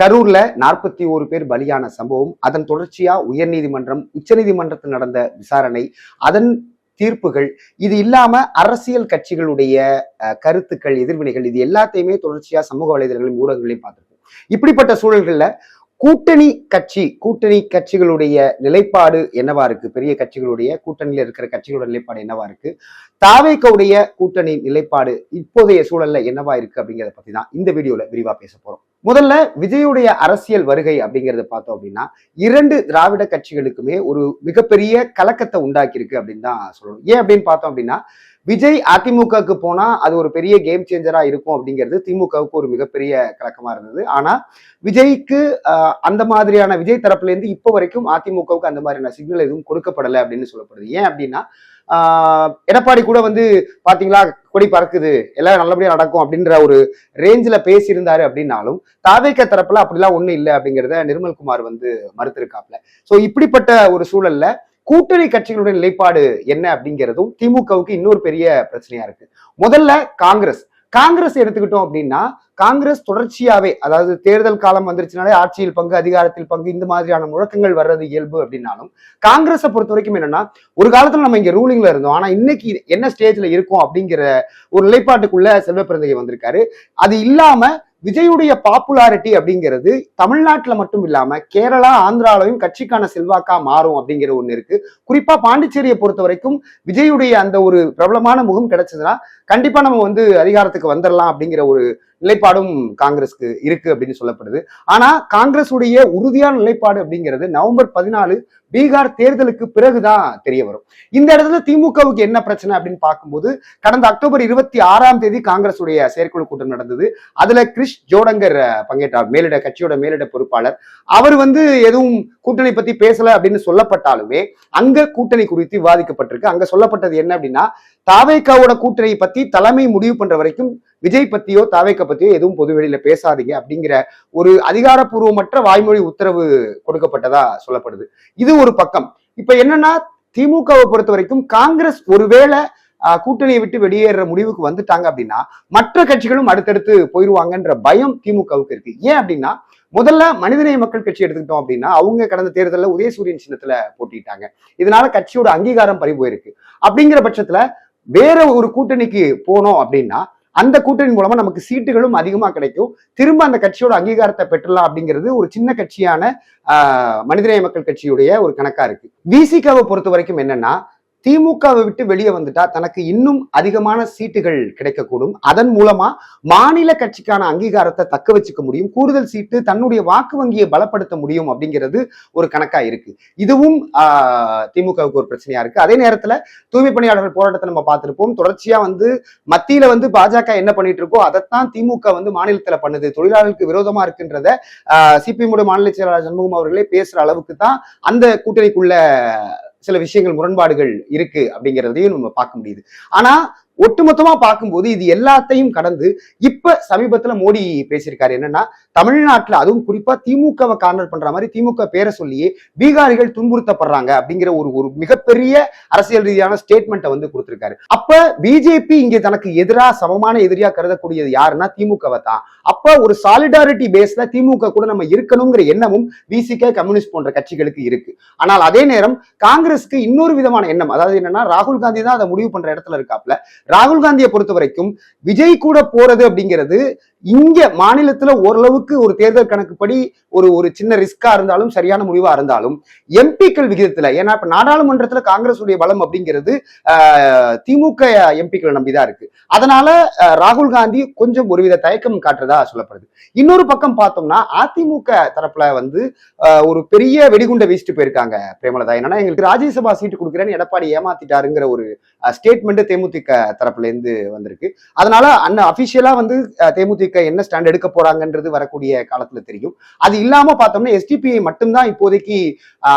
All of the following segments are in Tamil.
கரூர்ல 41 பேர் பலியான சம்பவம், அதன் தொடர்ச்சியா உயர்நீதிமன்றம், உச்சநீதிமன்றத்தில் நடந்த விசாரணை, அதன் தீர்ப்புகள், இது இல்லாம அரசியல் கட்சிகளுடைய கருத்துக்கள், எதிர்வினைகள், இது எல்லாத்தையுமே தொடர்ச்சியா சமூக வலைதளங்களையும் ஊடகங்களையும் பார்த்திருக்கோம். இப்படிப்பட்ட சூழல்கள்ல கூட்டணி கட்சிகளுடைய நிலைப்பாடு என்னவா இருக்கு? பெரிய கட்சிகளுடைய கூட்டணியில இருக்கிற கட்சிகளோட நிலைப்பாடு என்னவா இருக்கு? தாவேகவுடைய கூட்டணி நிலைப்பாடு இப்போதைய சூழல்ல என்னவா இருக்கு அப்படிங்கிறத பத்தி தான் இந்த வீடியோல விரிவா பேச போறோம். முதல்ல விஜயுடைய அரசியல் வருகை அப்படிங்கறத பார்த்தோம் அப்படின்னா 2 திராவிட கட்சிகளுக்குமே ஒரு மிகப்பெரிய கலக்கத்தை உண்டாக்கி இருக்கு அப்படின்னு தான் சொல்லணும். ஏன் அப்படின்னு பார்த்தோம் அப்படின்னா, விஜய் அதிமுகவுக்கு போனா அது ஒரு பெரிய கேம் சேஞ்சரா இருக்கும் அப்படிங்கிறது திமுகவுக்கு ஒரு மிகப்பெரிய கலக்கமா இருந்தது. ஆனா விஜய்க்கு அந்த மாதிரியான விஜய் தரப்புல இருந்து இப்போ வரைக்கும் அதிமுகவுக்கு அந்த மாதிரியான சிக்னல் எதுவும் கொடுக்கப்படலை அப்படின்னு சொல்லப்படுது. ஏன் அப்படின்னா எடப்பாடி கூட வந்து பாத்தீங்களா கொடி பறக்குது, எல்லாம் நல்லபடியா நடக்கும் அப்படின்ற ஒரு ரேஞ்சில பேசியிருந்தாரு அப்படின்னாலும் தாவேக தரப்புல அப்படிலாம் ஒண்ணும் இல்லை அப்படிங்கிறத நிர்மல்குமார் வந்து மறுத்திருக்காப்ல. சோ இப்படிப்பட்ட ஒரு சூழல்ல கூட்டணி கட்சிகளுடைய நிலைப்பாடு என்ன அப்படிங்கிறதும் திமுகவுக்கு இன்னொரு பெரிய பிரச்சனையா இருக்கு. முதல்ல காங்கிரஸ் எடுத்துக்கிட்டோம் அப்படின்னா, காங்கிரஸ் தொடர்ச்சியாவே, அதாவது தேர்தல் காலம் வந்துருச்சுனாலே ஆட்சியில் பங்கு, அதிகாரத்தில் பங்கு, இந்த மாதிரியான முழக்கங்கள் வர்றது இயல்பு அப்படின்னாலும் காங்கிரஸை பொறுத்த வரைக்கும் என்னன்னா, ஒரு காலத்துல நம்ம இங்க ரூலிங்ல இருந்தோம், ஆனா இன்னைக்கு என்ன ஸ்டேஜ்ல இருக்கும் அப்படிங்கிற ஒரு நிலைப்பாட்டுக்குள்ள செல்வ பிறந்தகை வந்திருக்காரு. அது இல்லாம விஜயுடைய பாப்புலாரிட்டி அப்படிங்கிறது தமிழ்நாட்டுல மட்டும் இல்லாம கேரளா, ஆந்திராவிலையும் கட்சிக்கான செல்வாக்கா மாறும் அப்படிங்கிற ஒண்ணு இருக்கு. குறிப்பா பாண்டிச்சேரியை பொறுத்த வரைக்கும் விஜயுடைய அந்த ஒரு பிரபலமான முகம் கிடைச்சதுன்னா கண்டிப்பா நம்ம வந்து அதிகாரத்துக்கு வந்துடலாம் அப்படிங்கிற ஒரு நிலைப்பாடும் காங்கிரஸ்க்கு இருக்கு அப்படின்னு சொல்லப்படுது. ஆனா காங்கிரஸுடைய உறுதியான நிலைப்பாடு அப்படிங்கிறது நவம்பர் 14 பீகார் தேர்தலுக்கு பிறகுதான் தெரிய வரும். இந்த இடத்துல திமுகவுக்கு என்ன பிரச்சனை அப்படின்னு பார்க்கும்போது, கடந்த அக்டோபர் 26 காங்கிரஸ் உடைய செயற்குழு கூட்டம் நடந்தது. அதுல கிரிஷ் ஜோடங்கர் பங்கேற்றார், கட்சியோட மேலிட பொறுப்பாளர். அவர் வந்து எதுவும் கூட்டணி பத்தி பேசல அப்படின்னு சொல்லப்பட்டாலுமே அங்க கூட்டணி குறித்து விவாதிக்கப்பட்டிருக்கு. அங்க சொல்லப்பட்டது என்ன அப்படின்னா, தாவேகாவோட கூட்டணி பத்தி தலைமை முடிவு பண்ற வரைக்கும் விஜய் பத்தியோ தாவேகா பத்தியோ எதுவும் பொதுவெளியில பேசாதீங்க அப்படிங்கிற ஒரு அதிகாரப்பூர்வமற்ற வாய்மொழி உத்தரவு கொடுக்கப்பட்டதா சொல்லப்படுது. இது ஒரு பக்கம். இப்ப என்னன்னா, திமுகவை பொறுத்த வரைக்கும் காங்கிரஸ் ஒருவேளை கூட்டணியை விட்டு வெளியேற முடிவுக்கு வந்துட்டாங்க அப்படின்னா மற்ற கட்சிகளும் அடுத்தடுத்து போயிருவாங்கன்ற பயம் திமுகவுக்கு இருக்கு. ஏன் அப்படின்னா, முதல்ல மனிதநேய மக்கள் கட்சி எடுத்துக்கிட்டோம் அப்படின்னா அவங்க கடந்த தேர்தலில் உதயசூரியன் சின்னத்துல போட்டிட்டாங்க. இதனால கட்சியோட அங்கீகாரம் பறி போயிருக்கு. அப்படிங்கிற பட்சத்துல வேற ஒரு கூட்டணிக்கு போனோம் அப்படின்னா அந்த கூட்டணி மூலமா நமக்கு சீட்டுகளும் அதிகமா கிடைக்கும், திரும்ப அந்த கட்சியோட அங்கீகாரத்தை பெற்றலாம் அப்படிங்கிறது ஒரு சின்ன கட்சியான மனிதநேய மக்கள் கட்சியுடைய ஒரு கணக்கா இருக்கு. விசிகாவை பொறுத்த வரைக்கும் என்னன்னா, திமுகவை விட்டு வெளியே வந்துட்டா தனக்கு இன்னும் அதிகமான சீட்டுகள் கிடைக்கக்கூடும், அதன் மூலமா மாநில கட்சிக்கான அங்கீகாரத்தை தக்க வச்சுக்க முடியும், கூடுதல் சீட்டு, தன்னுடைய வாக்கு வங்கியை பலப்படுத்த முடியும் அப்படிங்கிறது ஒரு கணக்கா இருக்கு. இதுவும் திமுகவுக்கு ஒரு பிரச்சனையா இருக்கு. அதே நேரத்துல தூய்மை பணியாளர்கள் போராட்டத்தை நம்ம பார்த்திருப்போம். தொடர்ச்சியா வந்து மத்தியில வந்து பாஜக என்ன பண்ணிட்டு இருக்கோ அதைத்தான் திமுக வந்து மாநிலத்துல பண்ணுது, தொழிலாளர்களுக்கு விரோதமா இருக்குன்றத சிபிஎம் மாநில செயலாளர் சண்முகம் அவர்களே பேசுற அளவுக்கு தான் அந்த கூட்டணிக்குள்ள சில விஷயங்கள், முரண்பாடுகள் இருக்கு அப்படிங்கிறதையும் நம்ம பார்க்க முடியுது. ஆனா ஒட்டுமொத்தமா பார்க்கும்போது இது எல்லாத்தையும் கடந்து இப்ப சமீபத்துல மோடி பேசியிருக்காரு என்னன்னா, தமிழ்நாட்டுல அதுவும் குறிப்பா திமுகவை கார்னர் பண்ற மாதிரி திமுக பேரை சொல்லியே பீகாரிகள் துன்புறுத்தப்படுறாங்க அப்படிங்கிற ஒரு மிகப்பெரிய அரசியல் ரீதியான ஸ்டேட்மெண்ட்டை வந்து கொடுத்திருக்காரு. அப்ப பிஜேபி இங்கே தனக்கு சமமான எதிரியா கருதக்கூடியது யாருன்னா திமுகவை தான். அப்ப ஒரு சாலிடாரிட்டி பேஸ்ல திமுக கூட நம்ம இருக்கணுங்கிற எண்ணமும் விசிக, கம்யூனிஸ்ட் போன்ற கட்சிகளுக்கு இருக்கு. ஆனால் அதே நேரம் காங்கிரஸ்க்கு இன்னொரு விதமான எண்ணம், அதாவது என்னன்னா, ராகுல் காந்தி தான் அதை முடிவு பண்ற இடத்துல இருக்காப்ல. ராகுல் காந்தியை பொறுத்த வரைக்கும் விஜய் கூட போறது அப்படிங்கிறது இங்க மாநிலத்துல ஓரளவுக்கு ஒரு தேர்தல் கணக்குப்படி ஒரு சின்ன ரிஸ்கா இருந்தாலும் சரியான முடிவா இருந்தாலும் எம்பிக்கள் விகிதத்துல, ஏன்னா இப்ப நாடாளுமன்றத்துல காங்கிரஸ் உடைய பலம் அப்படிங்கிறது திமுக எம்பிக்களை நம்பிதான் இருக்கு. அதனால ராகுல் காந்தி கொஞ்சம் ஒருவித தயக்கம் காட்டுறதா சொல்லப்படுது. இன்னொரு பக்கம் பார்த்தோம்னா அதிமுக தரப்புல வந்து ஒரு பெரிய வெடிகுண்டை வீசிட்டு போயிருக்காங்க பிரேமலதா. என்னன்னா, எங்களுக்கு ராஜ்யசபா சீட்டு கொடுக்குறேன்னு எடப்பாடி ஏமாத்திட்டாருங்கிற ஒரு ஸ்டேட்மெண்ட் தேமுதிக தரப்புல இருந்து வந்திருக்கு. அதனால அபிஷியலா வந்து தேமுதிக என்ன ஸ்டாண்ட் எடுக்க போறாங்கன்றது வரக்கூடிய காலத்துல தெரியும். அது இல்லாம பார்த்தோம்னா எஸ்டிபிஐ மட்டும்தான் இப்போதைக்கு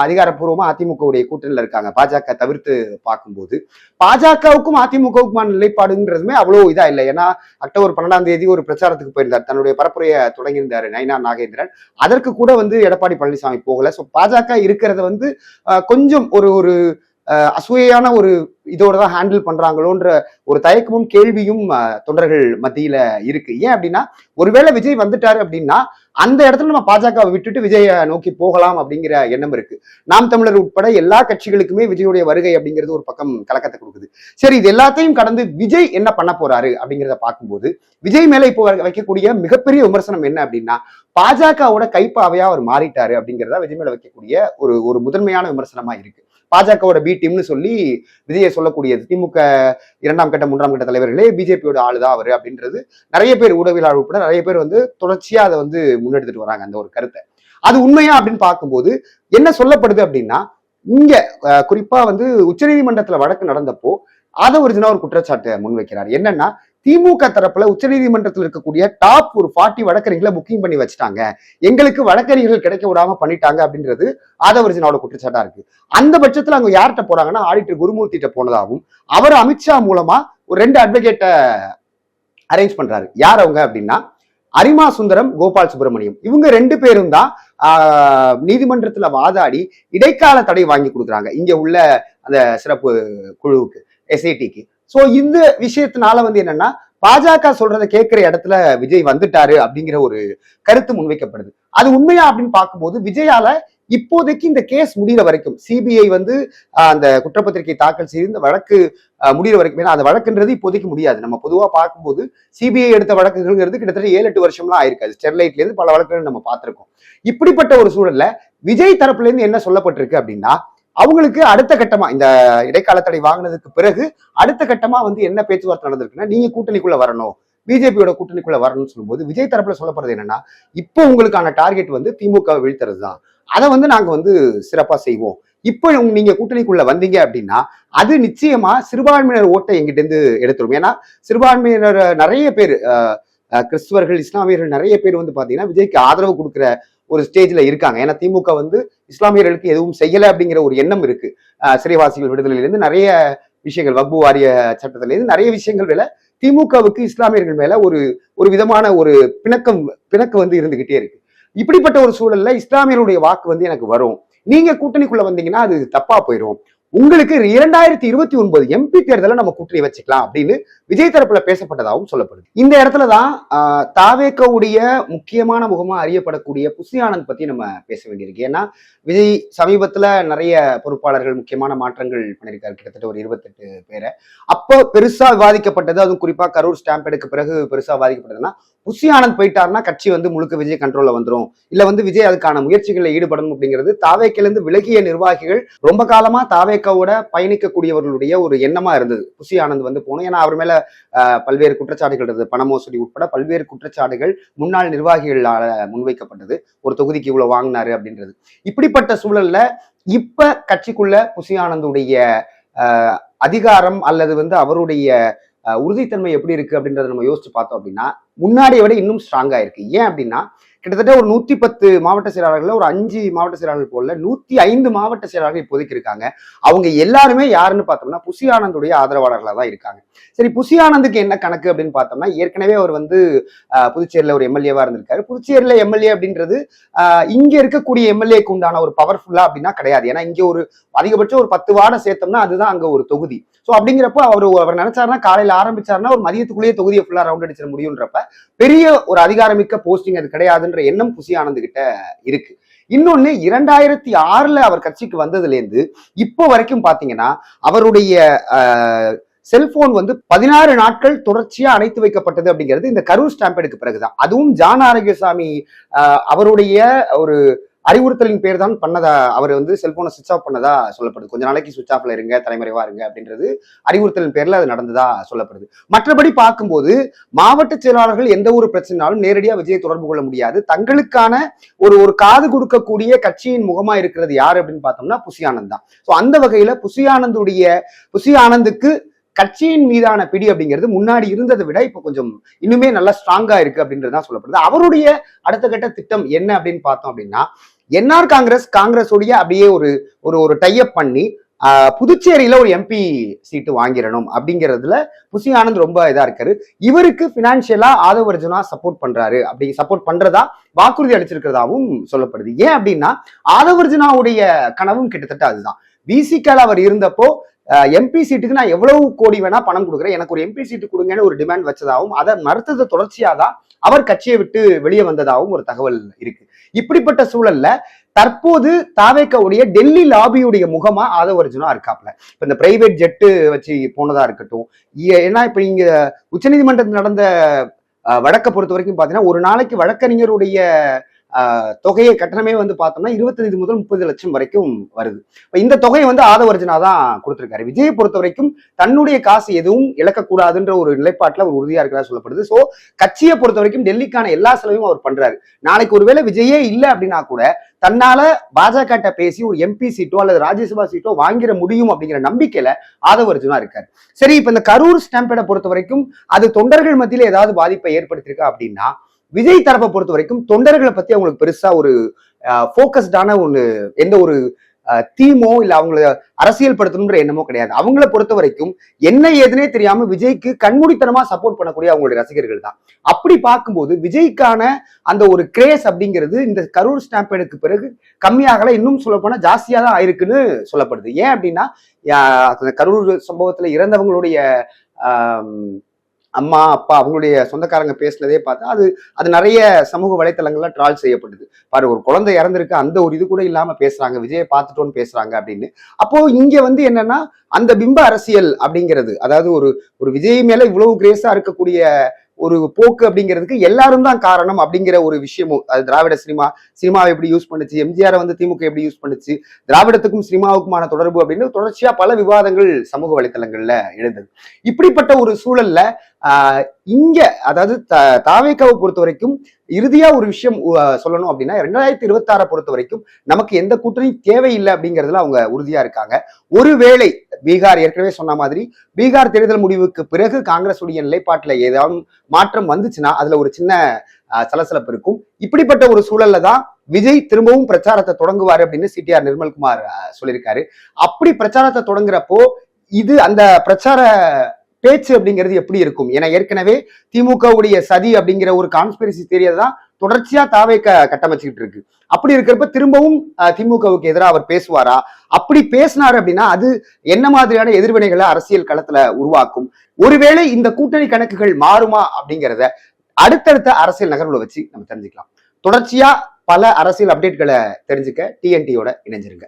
அதிகாரப்பூர்வமா அதிமுகவுடைய கூட்டணியில இருக்காங்க, பாஜக தவிர்த்து பார்க்கும்போது. பாஜகவுக்கும் அதிமுகவுக்குமான நிலைப்பாடுங்கிறதுமே அவ்வளவு இதா இல்லை. ஏன்னா அக்டோபர் 12 ஒரு பிரச்சாரத்துக்கு போயிருந்தார், தன்னுடைய பரப்புரையை தொடங்கியிருந்தாரு நயினா நாகேந்திரன். அதற்கு கூட வந்து எடப்பாடி பழனிசாமி போகல. சோ பாஜக இருக்கிறத வந்து கொஞ்சம் ஒரு அசூயான ஒரு இதோட தான் ஹேண்டில் பண்றாங்களோன்ற ஒரு தயக்கமும் கேள்வியும் தொண்டர்கள் மத்தியில இருக்கு. ஏன் அப்படின்னா, ஒருவேளை விஜய் வந்துட்டாரு அப்படின்னா அந்த இடத்துல நம்ம பாஜகவை விட்டுட்டு விஜயை நோக்கி போகலாம் அப்படிங்கிற எண்ணம் இருக்கு. நாம் தமிழர் உட்பட எல்லா கட்சிகளுக்குமே விஜயுடைய வருகை அப்படிங்கிறது ஒரு பக்கம் கலக்கத்தை கொடுக்குது. சரி, இது எல்லாத்தையும் கடந்து விஜய் என்ன பண்ண போறாரு அப்படிங்கிறத பார்க்கும்போது, விஜய் மேல இப்போ வைக்கக்கூடிய மிகப்பெரிய விமர்சனம் என்ன அப்படின்னா, பாஜகவோட கைப்பாவையா அவர் மாறிட்டாரு அப்படிங்கிறதா விஜய் மேல வைக்கக்கூடிய ஒரு முதன்மையான விமர்சனமா இருக்கு. பாஜகவோட பி டீம்னு சொல்லி விஜயை சொல்லக்கூடியது. திமுக 2ஆம் கட்ட 3ஆம் கட்ட தலைவர்களே பிஜேபியோட ஆளுதான் அவரு அப்படின்றது நிறைய பேர், ஊடகவியலாளர் உட்பட நிறைய பேர் தொடர்ச்சியா அதை முன்னெடுத்துட்டு வராங்க அந்த ஒரு கருத்தை. அது உண்மையா அப்படின்னு பார்க்கும்போது என்ன சொல்லப்படுது அப்படின்னா, இங்க குறிப்பா உச்சநீதிமன்றத்துல வழக்கு நடந்தப்போ ஆதவர்ஜுனா ஒரு குற்றச்சாட்டை முன்வைக்கிறார். என்னன்னா, திமுக தரப்புல உச்சநீதிமன்றத்தில் இருக்கக்கூடிய டாப் ஒரு 40 வழக்கறிஞர்களை புக்கிங் பண்ணி வச்சுட்டாங்க, எங்களுக்கு வழக்கறிஞர்கள் கிடைக்க விடாம பண்ணிட்டாங்க அப்படின்றது ஆதவர்ஜுனாவோட குற்றச்சாட்டா இருக்கு. அந்த பட்சத்துல அவங்க யார்கிட்ட போறாங்கன்னா, ஆடிட்டர் குருமூர்த்திட்ட போனதாகவும், அவர் அமித்ஷா மூலமா ஒரு 2 அட்வொகேட்டை அரேஞ்ச் பண்றாரு. யார் அவங்க அப்படின்னா, அரிமா சுந்தரம், கோபால் சுப்பிரமணியம். இவங்க 2 பேரும் தான் நீதிமன்றத்துல வாதாடி இடைக்கால தடை வாங்கி கொடுக்குறாங்க இங்க உள்ள அந்த சிறப்பு குழுவுக்கு, எஸ்ஐடிக்கு. சோ இந்த விஷயத்தினால என்னன்னா, பாஜக சொல்றதை கேட்கிற இடத்துல விஜய் வந்துட்டாரு அப்படிங்கிற ஒரு கருத்து முன்வைக்கப்படுது. அது உண்மையா அப்படின்னு பார்க்கும்போது, விஜயால இப்போதைக்கு இந்த கேஸ் முடிகிற வரைக்கும் சிபிஐ அந்த குற்றப்பத்திரிகை தாக்கல் செய்து இந்த வழக்கு முடிகிற வரைக்கும், ஏன்னா அந்த வழக்குன்றது இப்போதைக்கு முடியாது. நம்ம பொதுவா பார்க்கும்போது சிபிஐ எடுத்த வழக்குகள்ங்கிறது கிட்டத்தட்ட 7-8 வருஷம்லாம் ஆயிருக்காது. ஸ்டெர்லைட்ல இருந்து பல வழக்குகள் நம்ம பார்த்திருக்கோம். இப்படிப்பட்ட ஒரு சூழல்ல விஜய் தரப்புல இருந்து என்ன சொல்லப்பட்டிருக்கு அப்படின்னா, அவங்களுக்கு அடுத்த கட்டமா இந்த இடைக்கால தடை வாங்கினதுக்கு பிறகு அடுத்த கட்டமா என்ன பேச்சுவார்த்தை நடந்திருக்குன்னா, நீங்க கூட்டணிக்குள்ள வரணும், பிஜேபியோட கூட்டணிக்குள்ள வரணும்னு சொல்லும்போது விஜய் தரப்புல சொல்லப்படுறது என்னன்னா, இப்போ உங்களுக்கான டார்கெட் திமுக வீழ்த்துறது தான். அதை நாங்க சிறப்பா செய்வோம். இப்போ நீங்க கூட்டணிக்குள்ள வந்தீங்க அப்படின்னா அது நிச்சயமா சிறுபான்மையினர் ஓட்டை எங்கிட்ட இருந்து எடுத்துரும். ஏன்னா சிறுபான்மையினர் நிறைய பேர், கிறிஸ்துவர்கள், இஸ்லாமியர்கள் நிறைய பேர் பாத்தீங்கன்னா விஜய்க்கு ஆதரவு கொடுக்குற ஒரு ஸ்டேஜ்ல இருக்காங்க. ஏன்னா திமுக இஸ்லாமியர்களுக்கு எதுவும் செய்யல அப்படிங்கிற ஒரு எண்ணம் இருக்கு. சிறைவாசிகள் விடுதலையிலிருந்து நிறைய விஷயங்கள், வக்பு வாரிய சட்டத்தில இருந்து நிறைய விஷயங்கள் மேல திமுகவுக்கு இஸ்லாமியர்கள் மேல ஒரு விதமான ஒரு பிணக்கு இருந்துகிட்டே இருக்கு. இப்படிப்பட்ட ஒரு சூழல்ல இஸ்லாமியருடைய வாக்கு எனக்கு வரும், நீங்க கூட்டணிக்குள்ள வந்தீங்கன்னா அது தப்பா போயிடும், உங்களுக்கு 2029 எம்பி தேர்தலை நம்ம கூட்டணி வச்சுக்கலாம் அப்படின்னு விஜய் தரப்புல பேசப்பட்டதாகவும் சொல்லப்படுது. இந்த இடத்துலதான் தாவேக்கவுடைய முக்கியமான முகமா அறியப்படக்கூடிய புசி ஆனந்த் பத்தி நம்ம பேச வேண்டியிருக்கு. ஏன்னா விஜய் சமீபத்துல நிறைய பொறுப்பாளர்கள் முக்கியமான மாற்றங்கள் பண்ணியிருக்காரு, கிட்டத்தட்ட ஒரு 28 பேரை. அப்போ பெருசா விவாதிக்கப்பட்டது, அதுவும் குறிப்பா கரூர் ஸ்டாம்பேடுக்கு பிறகு பெருசா விவாதிக்கப்பட்டதுன்னா, புசி ஆனந்த் போயிட்டாருன்னா கட்சி முழுக்க விஜய் கண்ட்ரோல்ல வந்துடும், இல்ல விஜய் அதுக்கான முயற்சிகளில் ஈடுபடணும் அப்படிங்கிறது தாவேக்கிலிருந்து விலகிய நிர்வாகிகள் ரொம்ப காலமா தாவேக்காவோட பயணிக்கக்கூடியவர்களுடைய ஒரு எண்ணமா இருந்தது. புசி ஆனந்த் போகணும், ஏன்னா அவர் மேல பல்வேறு குற்றச்சாட்டுகள் இருந்தது, பண மோசடி உட்பட பல்வேறு குற்றச்சாட்டுகள் முன்னாள் நிர்வாகிகளால முன்வைக்கப்பட்டது. ஒரு தொகுதிக்கு இவ்வளவு வாங்கினாரு அப்படின்றது. இப்படிப்பட்ட சூழல்ல இப்ப கட்சிக்குள்ள புசி ஆனந்துடைய அதிகாரம் அல்லது அவருடைய உறுதித்தன்மை எப்படி இருக்கு அப்படின்றத நம்ம யோசிச்சு பார்த்தோம் அப்படின்னா, முன்னாடியை விட இன்னும் ஸ்ட்ராங்கா இருக்கு. ஏன் அப்படின்னா, கிட்டத்தட்ட ஒரு 110 மாவட்ட செயலாளர்கள், ஒரு 5 மாவட்ட செயலாளர்கள் போல 105 மாவட்ட செயலாளர்கள் இப்போதைக்கு இருக்காங்க. அவங்க எல்லாருமே யாருன்னு பார்த்தோம்னா புசி ஆனந்துடைய ஆதரவாளர்களாக தான் இருக்காங்க. சரி, புசி ஆனந்துக்கு என்ன கணக்கு அப்படின்னு பார்த்தோம்னா, ஏற்கனவே அவர் புதுச்சேரியில ஒரு எம்எல்ஏவா இருந்திருக்காரு. புதுச்சேரியில எம்எல்ஏ அப்படின்றது இங்க இருக்கக்கூடிய எம்எல்ஏக்கு உண்டான ஒரு பவர்ஃபுல்லா அப்படின்னா கிடையாது. ஏன்னா இங்க ஒரு அதிகபட்சம் ஒரு 10 வார்டை சேர்த்தோம்னா அதுதான் அங்க ஒரு தொகுதி. சோ அப்படிங்கிறப்ப அவர் நினைச்சாருன்னா காலையில ஆரம்பிச்சாருன்னா ஒரு மதியத்துக்குள்ளேயே தொகுதியை ஃபுல்லா ரவுண்ட் அடிச்சிட முடியும்ன்றப்ப பெரிய ஒரு அதிகாரமிக்க போஸ்டிங் அது கிடையாதுன்ற எண்ணம் புசி ஆனந்த் கிட்ட இருக்கு. இன்னொன்னு, 2006 அவர் கட்சிக்கு வந்ததுல இருந்து இப்போ வரைக்கும் பாத்தீங்கன்னா அவருடைய செல்போன் 16 நாட்கள் தொடர்ச்சியா அணைத்து வைக்கப்பட்டது அப்படிங்கிறது இந்த கரூர் ஸ்டாம்பேடுக்கு பிறகுதான். அதுவும் ஜான் ஆரோக்கியசாமி அவருடைய ஒரு அறிவுறுத்தலின் பேர் தான் பண்ணதா, அவர் செல்போனை சுவிச் ஆஃப் பண்ணதா சொல்லப்படுது. கொஞ்ச நாளைக்கு சுவிச் ஆஃப்ல இருங்க, தலைமறைவா இருங்க அப்படின்றது அறிவுறுத்தலின் பேர்ல அது நடந்ததா சொல்லப்படுது. மற்றபடி பார்க்கும்போது மாவட்ட செயலாளர்கள் எந்த ஒரு பிரச்சனைனாலும் நேரடியா விஜயை தொடர்பு கொள்ள முடியாது. தங்களுக்கான ஒரு காது கொடுக்கக்கூடிய கட்சியின் முகமா இருக்கிறது யாரு அப்படின்னு பார்த்தோம்னா புசி ஆனந்த் தான். சோ அந்த வகையில புசி ஆனந்துக்கு கட்சியின் மீதான பிடி அப்படிங்கிறது முன்னாடி இருந்ததை விட இப்ப கொஞ்சம் இன்னுமே நல்லா ஸ்ட்ராங்கா இருக்கு அப்படின்றதுதான் சொல்லப்படுது. அவருடைய அடுத்த கட்ட திட்டம் என்ன அப்படின்னு பார்த்தோம் அப்படின்னா, என்ஆர் காங்கிரஸோடைய அப்படியே ஒரு டைப் பண்ணி புதுச்சேரியில ஒரு எம்பி சீட்டு வாங்கிடணும் அப்படிங்கிறதுல புசி ஆனந்த் ரொம்ப இதா இருக்காரு. இவருக்கு பினான்சியலா ஆதவர்ஜுனா சப்போர்ட் பண்றாரு, அப்படி சப்போர்ட் பண்றதா வாக்குறுதி அளிச்சிருக்கிறதாவும் சொல்லப்படுது. ஏன் அப்படின்னா ஆதவர்ஜுனாவுடைய கனவும் கிட்டத்தட்ட அதுதான். விசிகால அவர் இருந்தப்போ எம்பி சீட்டுக்கு நான் எவ்வளவு கோடி வேணா பணம் கொடுக்குறேன், எனக்கு ஒரு எம்பி சீட்டு கொடுங்கன்னு ஒரு டிமாண்ட் வச்சதாகவும் அதை மறுத்தது தொடர்ச்சியாதான் அவர் கட்சியை விட்டு வெளியே வந்ததாகவும் ஒரு தகவல் இருக்கு. இப்படிப்பட்ட சூழல்ல தற்போது தாவேக்காவுடைய டெல்லி லாபியுடைய முகமா ஆதவ அர்ஜுனா இருக்காப்ல. இப்ப இந்த பிரைவேட் ஜெட்டு வச்சு போனதா இருக்கட்டும், ஏன்னா இப்ப இங்க உச்சநீதிமன்றத்தில் நடந்த வழக்கை பொறுத்த வரைக்கும் பாத்தீங்கன்னா ஒரு நாளைக்கு வழக்கறிஞருடைய தொகையை கட்டணமே வந்து பார்த்தோம்னா 25 முதல் 30 லட்சம் வரைக்கும் வருது. இந்த தொகையை வந்து ஆதவ அர்ஜுனா தான் கொடுத்திருக்காரு. விஜயை பொறுத்த வரைக்கும் தன்னுடைய காசு எதுவும் இழக்கக்கூடாதுன்ற ஒரு நிலைப்பாட்டுல அவர் உறுதியா இருக்கிறதா சொல்லப்படுது. சோ கட்சியை பொறுத்த வரைக்கும் டெல்லிக்கான எல்லா செலவையும் அவர் பண்றாரு. நாளைக்கு ஒருவேளை விஜயே இல்லை அப்படின்னா கூட தன்னால பாஜக பேசி ஒரு எம்பி சீட்டோ அல்லது ராஜ்யசபா சீட்டோ வாங்கிட முடியும் அப்படிங்கிற நம்பிக்கையில ஆதவ அர்ஜுனா இருக்காரு. சரி, இப்ப இந்த கரூர் ஸ்டாம்பேடை பொறுத்த வரைக்கும் அது தொண்டர்கள் மத்தியில ஏதாவது பாதிப்பை ஏற்படுத்தியிருக்கா அப்படின்னா, விஜய் தரப்பை பொறுத்த வரைக்கும் தொண்டர்களை பத்தி அவங்களுக்கு பெருசா ஒரு போக்கஸ்டான ஒண்ணு எந்த ஒரு தீமோ இல்ல அவங்கள அரசியல் படுத்தணும்ன்ற எண்ணமோ கிடையாது. அவங்கள பொறுத்த வரைக்கும் என்ன ஏதுனே தெரியாம விஜய்க்கு கண்மூடித்தனமா சப்போர்ட் பண்ணக்கூடிய அவங்களுடைய ரசிகர்கள் தான். அப்படி பார்க்கும்போது விஜய்க்கான அந்த ஒரு கிரேஸ் அப்படிங்கிறது இந்த கரூர் ஸ்டாம்பேடுக்கு பிறகு கம்மியாகல, இன்னும் சொல்ல போனா ஜாஸ்தியா தான் ஆயிருக்குன்னு சொல்லப்படுது. ஏன் அப்படின்னா கரூர் சம்பவத்துல இறந்தவங்களுடைய அம்மா அப்பா அவங்களுடைய சொந்தக்காரங்க பேசினதே பார்த்தா அது நிறைய சமூக வலைத்தளங்கள்ல ட்ரால் செய்யப்பட்டது. பாரு, ஒரு குழந்தை இறந்திருக்கு, அந்த ஒரு இது கூட இல்லாம பேசுறாங்க, விஜயை பார்த்துட்டோன்னு பேசுறாங்க அப்படின்னு. அப்போ இங்க வந்து என்னன்னா அந்த பிம்ப அரசியல் அப்படிங்கிறது, அதாவது ஒரு விஜய் மேல இவ்வளவு கிரேஸா இருக்கக்கூடிய ஒரு போக்கு அப்படிங்கிறதுக்கு எல்லாரும் தான் காரணம் அப்படிங்கிற ஒரு விஷயமும், அது திராவிட சினிமாவை எப்படி யூஸ் பண்ணுச்சு, எம்ஜிஆரை வந்து திமுக எப்படி யூஸ் பண்ணுச்சு, திராவிடத்துக்கும் சினிமாவுக்குமான தொடர்பு அப்படின்னு தொடர்ச்சியா பல விவாதங்கள் சமூக வலைத்தளங்கள்ல எழுந்தது. இப்படிப்பட்ட ஒரு சூழல்ல இங்க அதாவது தாவேக்காவை பொறுத்த வரைக்கும் இறுதியா ஒரு விஷயம் சொல்லணும் அப்படின்னா 2026 பொறுத்த வரைக்கும் நமக்கு எந்த கூட்டணியும் தேவையில்லை அப்படிங்கிறதுல அவங்க உறுதியா இருக்காங்க. ஒருவேளை பீகார் ஏற்கனவே சொன்ன மாதிரி பீகார் தேர்தல் முடிவுக்கு பிறகு காங்கிரஸ் உடைய நிலைப்பாட்டுல ஏதாவது மாற்றம் வந்துச்சுன்னா அதுல ஒரு சின்ன சலசலப்பு இருக்கும். இப்படிப்பட்ட ஒரு சூழல்ல தான் விஜய் திரும்பவும் பிரச்சாரத்தை தொடங்குவாரு அப்படின்னு சிடிஆர் நிர்மல்குமார் சொல்லியிருக்காரு. அப்படி பிரச்சாரத்தை தொடங்குறப்போ இது அந்த பிரச்சார பேச்சு அப்படிங்கிறது எப்படி இருக்கும்? ஏன்னா ஏற்கனவே திமுகவுடைய சதி அப்படிங்கிற ஒரு கான்ஸ்பிரசி தியரியை தான் தொடர்ச்சியா தாவேக்க கட்டமைச்சுக்கிட்டு இருக்கு. அப்படி இருக்கிறப்ப திரும்பவும் திமுகவுக்கு எதிராக அவர் பேசுவாரா? அப்படி பேசினாரு அப்படின்னா அது என்ன மாதிரியான எதிர்வினைகளை அரசியல் களத்துல உருவாக்கும்? ஒருவேளை இந்த கூட்டணி கணக்குகள் மாறுமா அப்படிங்கிறத அடுத்தடுத்த அரசியல் நகர்வுல வச்சு நம்ம தெரிஞ்சுக்கலாம். தொடர்ச்சியா பல அரசியல் அப்டேட்களை தெரிஞ்சுக்க டிஎன்டியோட இணைஞ்சிருங்க.